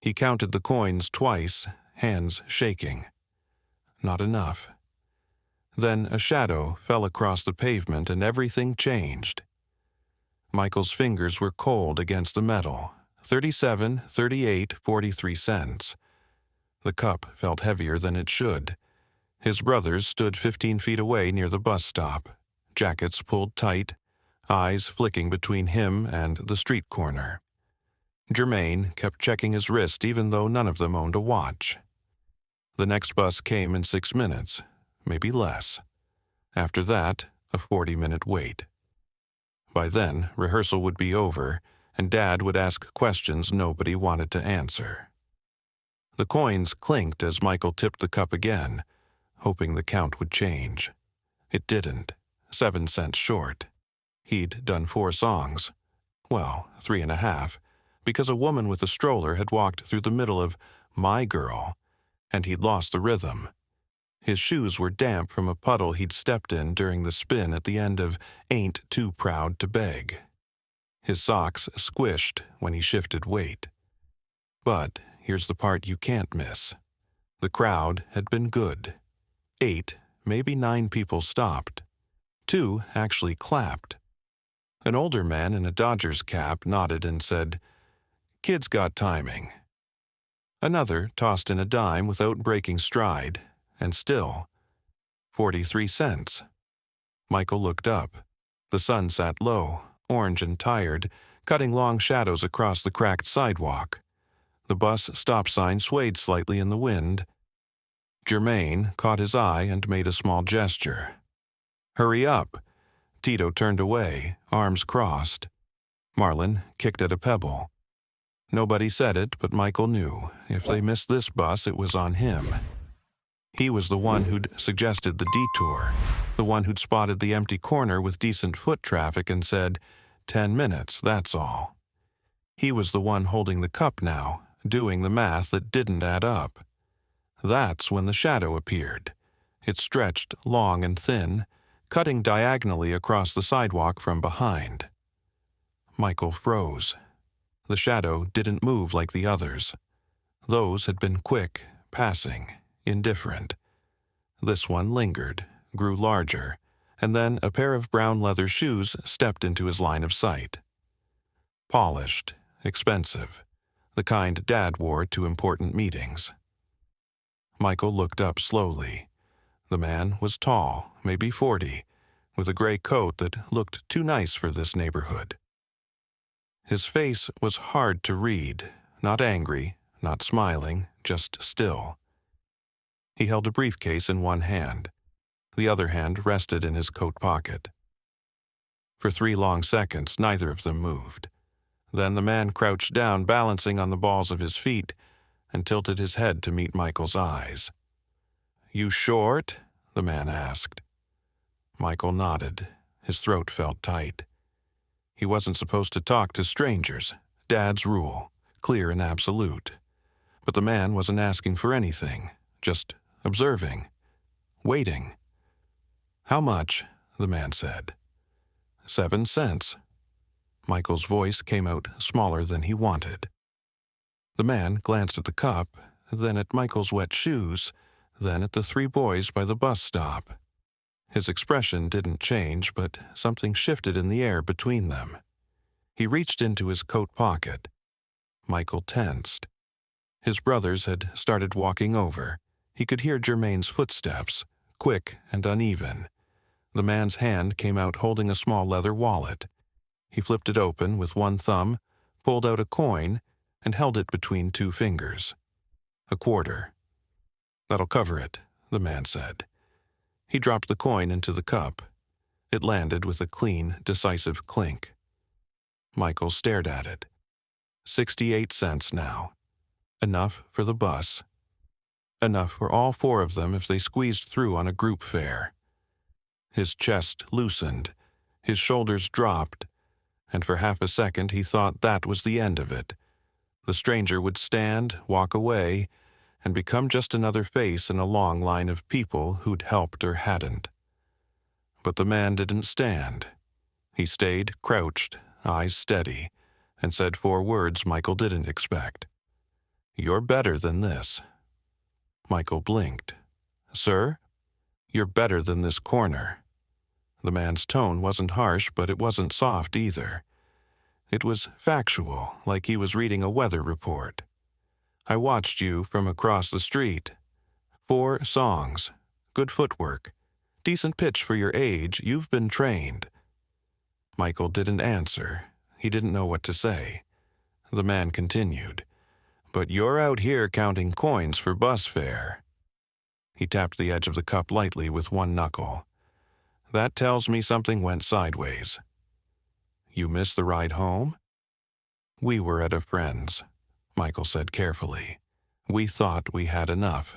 He counted the coins twice, hands shaking. Not enough. Then a shadow fell across the pavement and everything changed. Michael's fingers were cold against the metal. 37, 38, 43 cents. The cup felt heavier than it should. His brothers stood 15 feet away near the bus stop, jackets pulled tight, eyes flicking between him and the street corner. Germain kept checking his wrist even though none of them owned a watch. The next bus came in 6 minutes, maybe less. After that, a 40-minute wait. By then, rehearsal would be over, and Dad would ask questions nobody wanted to answer. The coins clinked as Michael tipped the cup again, hoping the count would change. It didn't. 7 cents short. He'd done 4 songs. Well, 3.5, because a woman with a stroller had walked through the middle of My Girl, and he'd lost the rhythm. His shoes were damp from a puddle he'd stepped in during the spin at the end of Ain't Too Proud to Beg. His socks squished when he shifted weight. But here's the part you can't miss. The crowd had been good. 8, maybe 9 people stopped. 2 actually clapped. An older man in a Dodgers cap nodded and said, "Kid's got timing." Another tossed in a dime without breaking stride, and still, 43 cents. Michael looked up. The sun sat low, orange and tired, cutting long shadows across the cracked sidewalk. The bus stop sign swayed slightly in the wind. Germain caught his eye and made a small gesture. "Hurry up!" Tito turned away, arms crossed. Marlon kicked at a pebble. Nobody said it, but Michael knew. If they missed this bus, it was on him. He was the one who'd suggested the detour, the one who'd spotted the empty corner with decent foot traffic and said, 10 minutes, that's all. He was the one holding the cup now, doing the math that didn't add up. That's when the shadow appeared. It stretched long and thin, cutting diagonally across the sidewalk from behind. Michael froze. The shadow didn't move like the others. Those had been quick, passing, indifferent. This one lingered, grew larger, and then a pair of brown leather shoes stepped into his line of sight. Polished, expensive, the kind Dad wore to important meetings. Michael looked up slowly. The man was tall, maybe 40, with a gray coat that looked too nice for this neighborhood. His face was hard to read, not angry, not smiling, just still. He held a briefcase in one hand. The other hand rested in his coat pocket. For 3 long seconds, neither of them moved. Then the man crouched down, balancing on the balls of his feet, and tilted his head to meet Michael's eyes. "You short?" the man asked. Michael nodded. His throat felt tight. He wasn't supposed to talk to strangers. Dad's rule, clear and absolute. But the man wasn't asking for anything, just observing, waiting. "How much?" the man said. 7 cents. Michael's voice came out smaller than he wanted. The man glanced at the cup, then at Michael's wet shoes, then at the 3 boys by the bus stop. His expression didn't change, but something shifted in the air between them. He reached into his coat pocket. Michael tensed. His brothers had started walking over. He could hear Germain's footsteps, quick and uneven. The man's hand came out holding a small leather wallet. He flipped it open with one thumb, pulled out a coin, and held it between 2 fingers. A quarter. "That'll cover it," the man said. He dropped the coin into the cup. It landed with a clean, decisive clink. Michael stared at it. 68 cents now. Enough for the bus. Enough for all 4 of them if they squeezed through on a group fare. His chest loosened, his shoulders dropped, and for half a second he thought that was the end of it. The stranger would stand, walk away, and become just another face in a long line of people who'd helped or hadn't. But the man didn't stand. He stayed crouched, eyes steady, and said 4 words Michael didn't expect. "You're better than this." Michael blinked. "Sir? You're better than this corner." The man's tone wasn't harsh, but it wasn't soft either. It was factual, like he was reading a weather report. "I watched you from across the street. 4 songs. Good footwork. Decent pitch for your age. You've been trained." Michael didn't answer. He didn't know what to say. The man continued, "But you're out here counting coins for bus fare." He tapped the edge of the cup lightly with one knuckle. "That tells me something went sideways." "You missed the ride home?" "We were at a friend's," Michael said carefully. "We thought we had enough."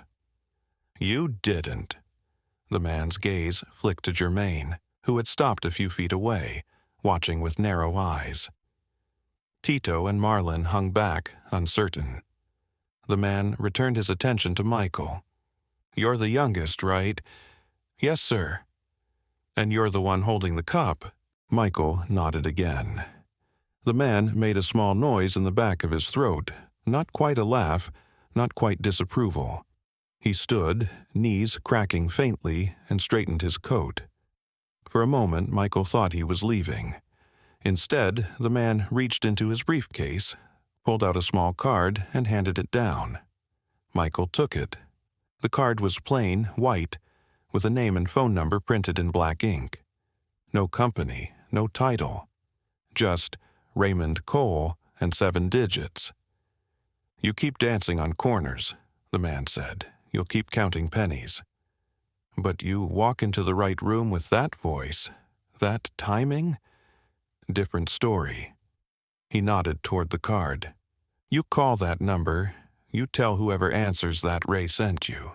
"You didn't." The man's gaze flicked to Germain, who had stopped a few feet away, watching with narrow eyes. Tito and Marlin hung back, uncertain. The man returned his attention to Michael. "You're the youngest, right?" "Yes, sir." "And you're the one holding the cup?" Michael nodded again. The man made a small noise in the back of his throat, not quite a laugh, not quite disapproval. He stood, knees cracking faintly, and straightened his coat. For a moment, Michael thought he was leaving. Instead, the man reached into his briefcase, pulled out a small card, and handed it down. Michael took it. The card was plain, white, with a name and phone number printed in black ink. No company, no title. Just Raymond Cole and 7 digits. "You keep dancing on corners," the man said. "You'll keep counting pennies. But you walk into the right room with that voice, that timing? Different story." He nodded toward the card. "You call that number. You tell whoever answers that Ray sent you.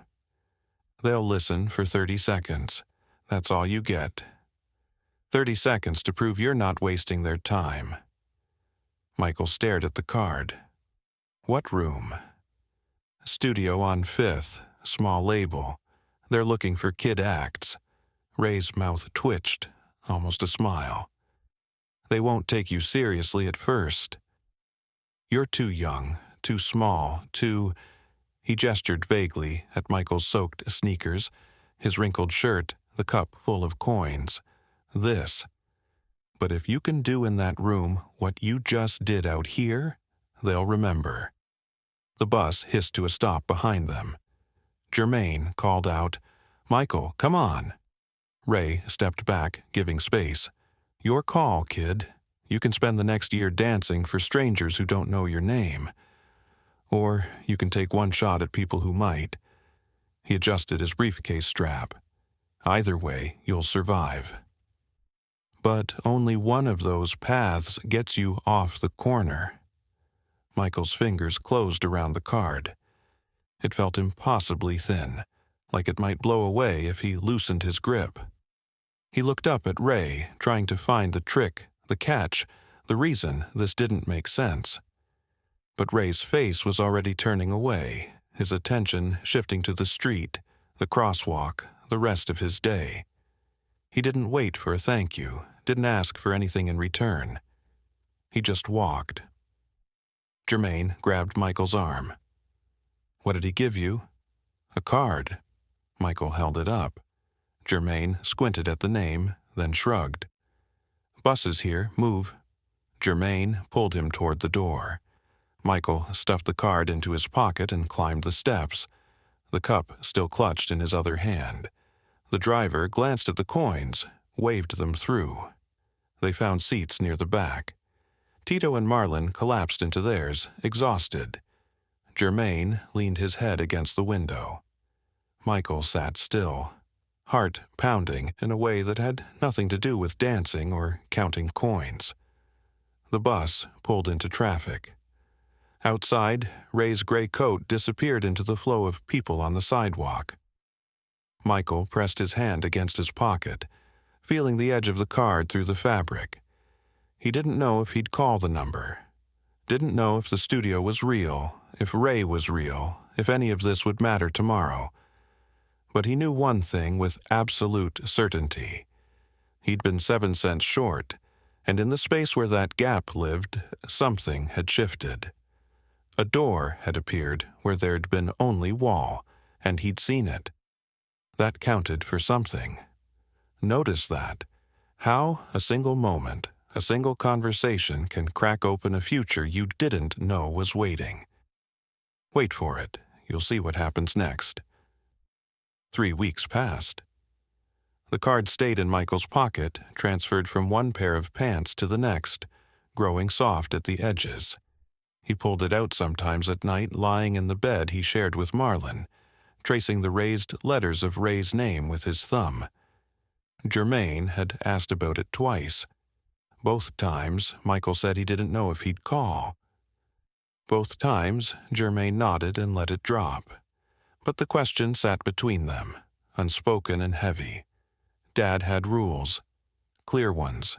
They'll listen for 30 seconds. That's all you get. 30 seconds to prove you're not wasting their time." Michael stared at the card. "What room?" "Studio on 5th, small label. They're looking for kid acts." Ray's mouth twitched, almost a smile. "They won't take you seriously at first. You're too young, too small, too—" He gestured vaguely at Michael's soaked sneakers, his wrinkled shirt, the cup full of coins. "This. But if you can do in that room what you just did out here, they'll remember." The bus hissed to a stop behind them. Germain called out, "Michael, come on." Ray stepped back, giving space. "Your call, kid. You can spend the next year dancing for strangers who don't know your name. Or you can take one shot at people who might." He adjusted his briefcase strap. "Either way, you'll survive. But only one of those paths gets you off the corner." Michael's fingers closed around the card. It felt impossibly thin, like it might blow away if he loosened his grip. He looked up at Ray, trying to find the trick, the catch, the reason this didn't make sense. But Ray's face was already turning away, his attention shifting to the street, the crosswalk, the rest of his day. He didn't wait for a thank you, didn't ask for anything in return. He just walked. Germain grabbed Michael's arm. "What did he give you?" "A card." Michael held it up. Germain squinted at the name, then shrugged. "Buses here, move." Germain pulled him toward the door. Michael stuffed the card into his pocket and climbed the steps, the cup still clutched in his other hand. The driver glanced at the coins, waved them through. They found seats near the back. Tito and Marlin collapsed into theirs, exhausted. Germain leaned his head against the window. Michael sat still, heart pounding in a way that had nothing to do with dancing or counting coins. The bus pulled into traffic. Outside, Ray's gray coat disappeared into the flow of people on the sidewalk. Michael pressed his hand against his pocket, feeling the edge of the card through the fabric. He didn't know if he'd call the number. Didn't know if the studio was real, if Ray was real, if any of this would matter tomorrow. But he knew one thing with absolute certainty. He'd been 7 cents short, and in the space where that gap lived, something had shifted. A door had appeared where there'd been only wall, and he'd seen it. That counted for something. Notice that. How a single moment, a single conversation can crack open a future you didn't know was waiting. Wait for it. You'll see what happens next. 3 weeks passed. The card stayed in Michael's pocket, transferred from one pair of pants to the next, growing soft at the edges. He pulled it out sometimes at night, lying in the bed he shared with Marlon, tracing the raised letters of Ray's name with his thumb. Germaine had asked about it twice. Both times, Michael said he didn't know if he'd call. Both times, Germaine nodded and let it drop. But the question sat between them, unspoken and heavy. Dad had rules. Clear ones.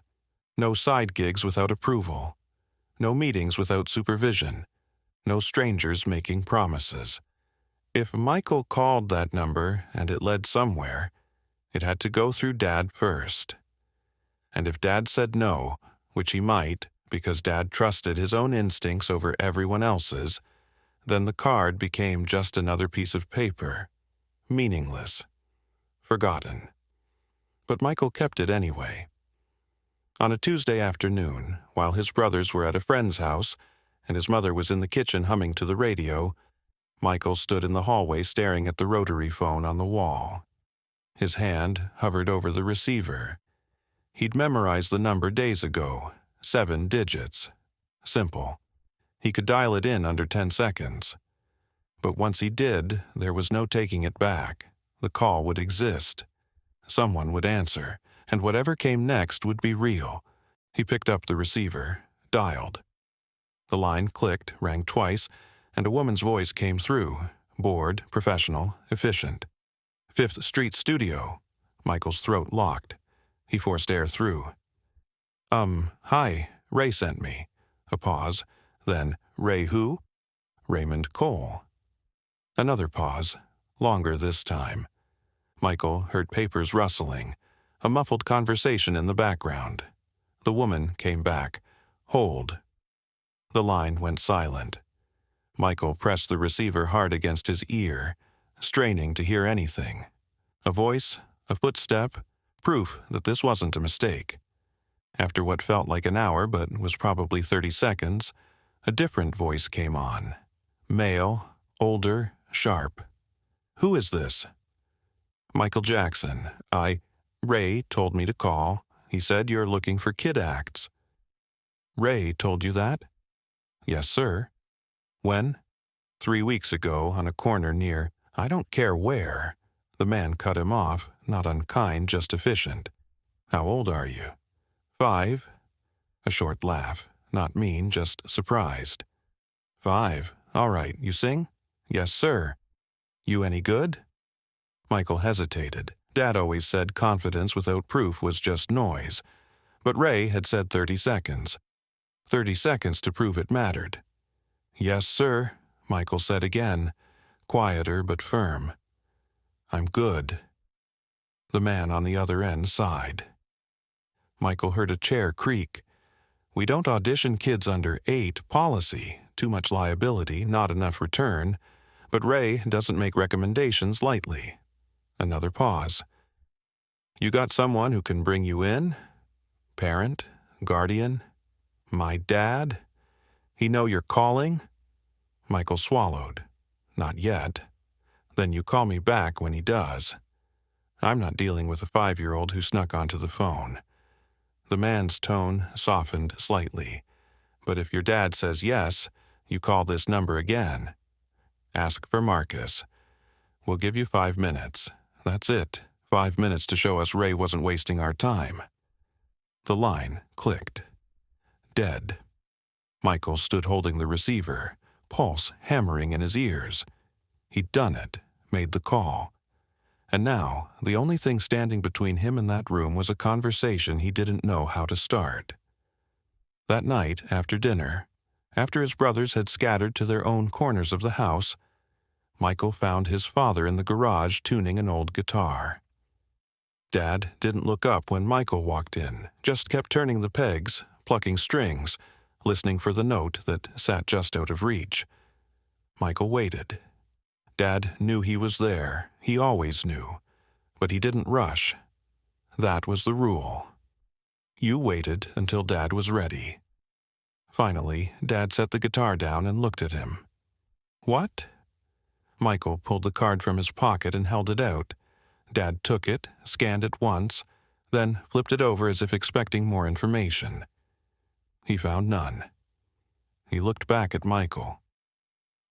No side gigs without approval. No meetings without supervision. No strangers making promises. If Michael called that number and it led somewhere, it had to go through Dad first. And if Dad said no, which he might, because Dad trusted his own instincts over everyone else's, then the card became just another piece of paper. Meaningless. Forgotten. But Michael kept it anyway. On a Tuesday afternoon, while his brothers were at a friend's house and his mother was in the kitchen humming to the radio, Michael stood in the hallway staring at the rotary phone on the wall. His hand hovered over the receiver. He'd memorized the number days ago, 7 digits. Simple. He could dial it in under 10 seconds. But once he did, there was no taking it back. The call would exist. Someone would answer, and whatever came next would be real. He picked up the receiver, dialed. The line clicked, rang twice, and a woman's voice came through, bored, professional, efficient. 5th Street Studio. Michael's throat locked. He forced air through. Hi, Ray sent me. A pause, then, Ray who? Raymond Cole. Another pause, longer this time. Michael heard papers rustling, a muffled conversation in the background. The woman came back. Hold. The line went silent. Michael pressed the receiver hard against his ear, straining to hear anything. A voice, a footstep, proof that this wasn't a mistake. After what felt like an hour but was probably 30 seconds, a different voice came on. Male, older, sharp. Who is this? Michael Jackson. Ray told me to call. He said you're looking for kid acts. Ray told you that? Yes, sir. When? 3 weeks ago on a corner near, I don't care where. The man cut him off, not unkind, just efficient. How old are you? 5. A short laugh, not mean, just surprised. 5. All right, you sing? Yes, sir. You any good? Michael hesitated. Dad always said confidence without proof was just noise. But Ray had said 30 seconds. 30 seconds to prove it mattered. Yes, sir, Michael said again, quieter but firm. I'm good. The man on the other end sighed. Michael heard a chair creak. We don't audition kids under 8 policy, too much liability, not enough return, but Ray doesn't make recommendations lightly. Another pause. You got someone who can bring you in? Parent? Guardian? My dad? He know you're calling? Michael swallowed. Not yet. Then you call me back when he does. I'm not dealing with a 5-year-old who snuck onto the phone. The man's tone softened slightly. But if your dad says yes, you call this number again. Ask for Marcus. We'll give you 5 minutes. That's it. 5 minutes to show us Ray wasn't wasting our time. The line clicked. Dead. Michael stood holding the receiver, pulse hammering in his ears. He'd done it, made the call. And now, the only thing standing between him and that room was a conversation he didn't know how to start. That night, after dinner, after his brothers had scattered to their own corners of the house, Michael found his father in the garage tuning an old guitar. Dad didn't look up when Michael walked in, just kept turning the pegs, plucking strings, listening for the note that sat just out of reach. Michael waited. Dad knew he was there. He always knew. But he didn't rush. That was the rule. You waited until Dad was ready. Finally, Dad set the guitar down and looked at him. What? Michael pulled the card from his pocket and held it out. Dad took it, scanned it once, then flipped it over as if expecting more information. He found none. He looked back at Michael.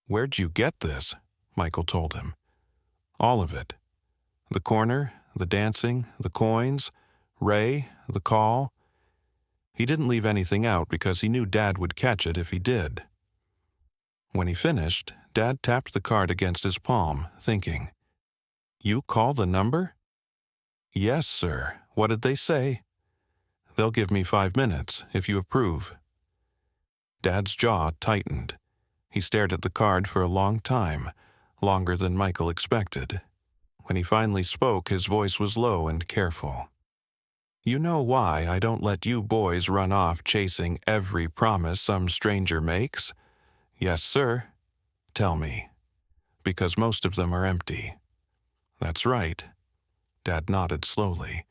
Where'd you get this? Michael told him. All of it. The corner, the dancing, the coins, Ray, the call. He didn't leave anything out because he knew Dad would catch it if he did. When he finished, Dad tapped the card against his palm, thinking, You call the number? Yes, sir. What did they say? They'll give me 5 minutes, if you approve. Dad's jaw tightened. He stared at the card for a long time, longer than Michael expected. When he finally spoke, his voice was low and careful. You know why I don't let you boys run off chasing every promise some stranger makes? Yes, sir. Tell me. Because most of them are empty. That's right. Dad nodded slowly.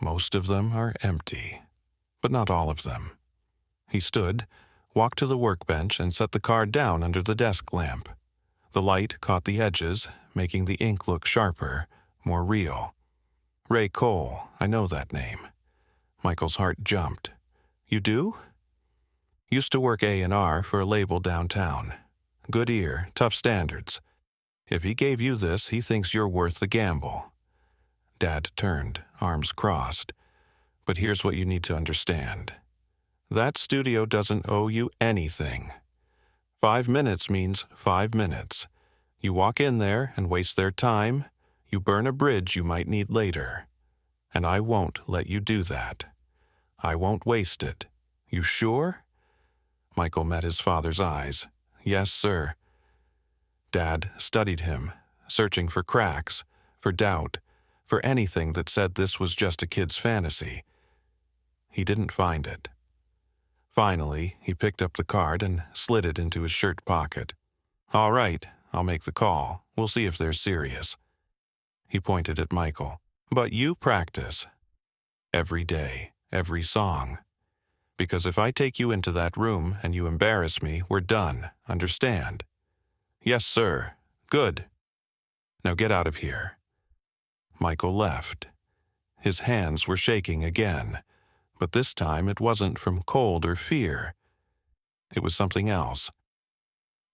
Most of them are empty, but not all of them. He stood, walked to the workbench, and set the card down under the desk lamp. The light caught the edges, making the ink look sharper, more real. Ray Cole, I know that name. Michael's heart jumped. You do? Used to work A&R for a label downtown. Good ear, tough standards. If he gave you this, he thinks you're worth the gamble. Dad turned, arms crossed. But here's what you need to understand. That studio doesn't owe you anything. 5 minutes means 5 minutes. You walk in there and waste their time, you burn a bridge you might need later. And I won't let you do that. I won't waste it. You sure? Michael met his father's eyes. Yes, sir. Dad studied him, searching for cracks, for doubt, for anything that said this was just a kid's fantasy. He didn't find it. Finally, he picked up the card and slid it into his shirt pocket. All right, I'll make the call. We'll see if they're serious. He pointed at Michael. But you practice. Every day, every song. Because if I take you into that room and you embarrass me, we're done. Understand? Yes, sir. Good. Now get out of here. Michael left. His hands were shaking again, but this time it wasn't from cold or fear. It was something else.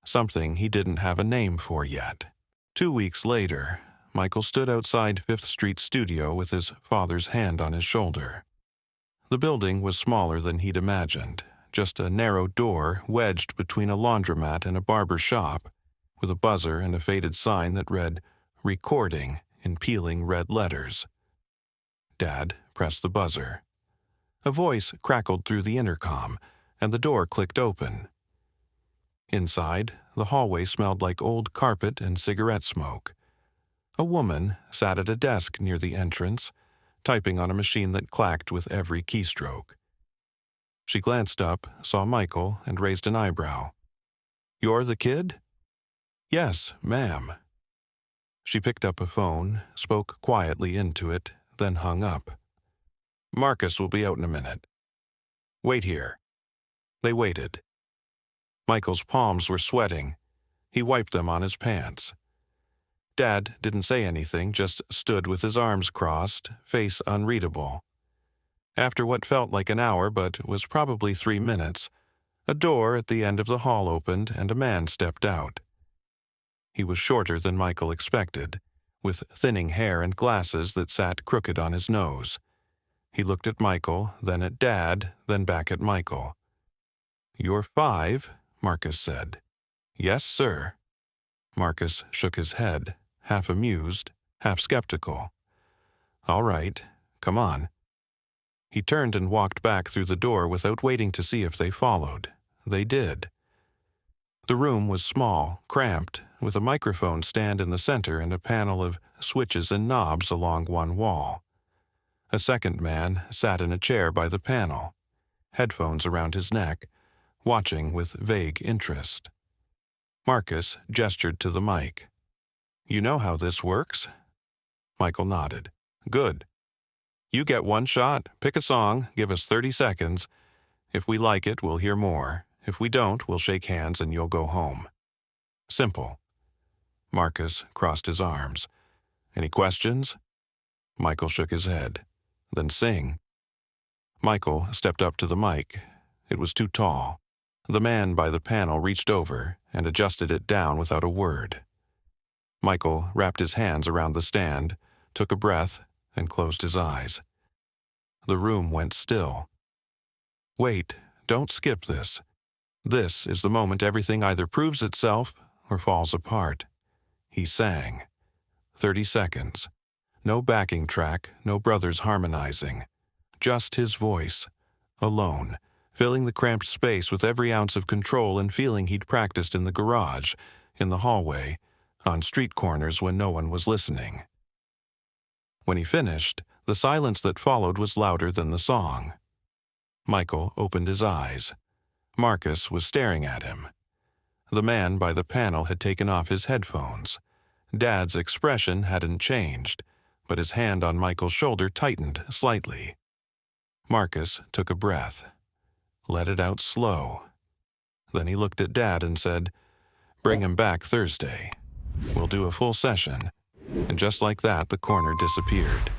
Something he didn't have a name for yet. 2 weeks later, Michael stood outside 5th Street studio with his father's hand on his shoulder. The building was smaller than he'd imagined, just a narrow door wedged between a laundromat and a barber shop, with a buzzer and a faded sign that read, Recording, in peeling red letters. Dad pressed the buzzer. A voice crackled through the intercom, and the door clicked open. Inside, the hallway smelled like old carpet and cigarette smoke. A woman sat at a desk near the entrance, typing on a machine that clacked with every keystroke. She glanced up, saw Michael, and raised an eyebrow. You're the kid? Yes, ma'am. She picked up a phone, spoke quietly into it, then hung up. Marcus will be out in a minute. Wait here. They waited. Michael's palms were sweating. He wiped them on his pants. Dad didn't say anything, just stood with his arms crossed, face unreadable. After what felt like an hour but was probably 3 minutes, a door at the end of the hall opened and a man stepped out. He was shorter than Michael expected, with thinning hair and glasses that sat crooked on his nose. He looked at Michael, then at Dad, then back at Michael. You're 5, Marcus said. Yes, sir. Marcus shook his head, half amused, half skeptical. All right, come on. He turned and walked back through the door without waiting to see if they followed. They did. The room was small, cramped, with a microphone stand in the center and a panel of switches and knobs along one wall. A second man sat in a chair by the panel, headphones around his neck, watching with vague interest. Marcus gestured to the mic. You know how this works? Michael nodded. Good. You get one shot, pick a song, give us 30 seconds. If we like it, we'll hear more. If we don't, we'll shake hands and you'll go home. Simple. Marcus crossed his arms. Any questions? Michael shook his head. Then sing. Michael stepped up to the mic. It was too tall. The man by the panel reached over and adjusted it down without a word. Michael wrapped his hands around the stand, took a breath, and closed his eyes. The room went still. Wait, don't skip this. This is the moment everything either proves itself or falls apart. He sang. 30 seconds. No backing track, no brothers harmonizing. Just his voice, alone, filling the cramped space with every ounce of control and feeling he'd practiced in the garage, in the hallway, on street corners when no one was listening. When he finished, the silence that followed was louder than the song. Michael opened his eyes. Marcus was staring at him. The man by the panel had taken off his headphones. Dad's expression hadn't changed, but his hand on Michael's shoulder tightened slightly. Marcus took a breath. Let it out slow. Then he looked at Dad and said, Bring him back Thursday. We'll do a full session. And just like that, the corner disappeared.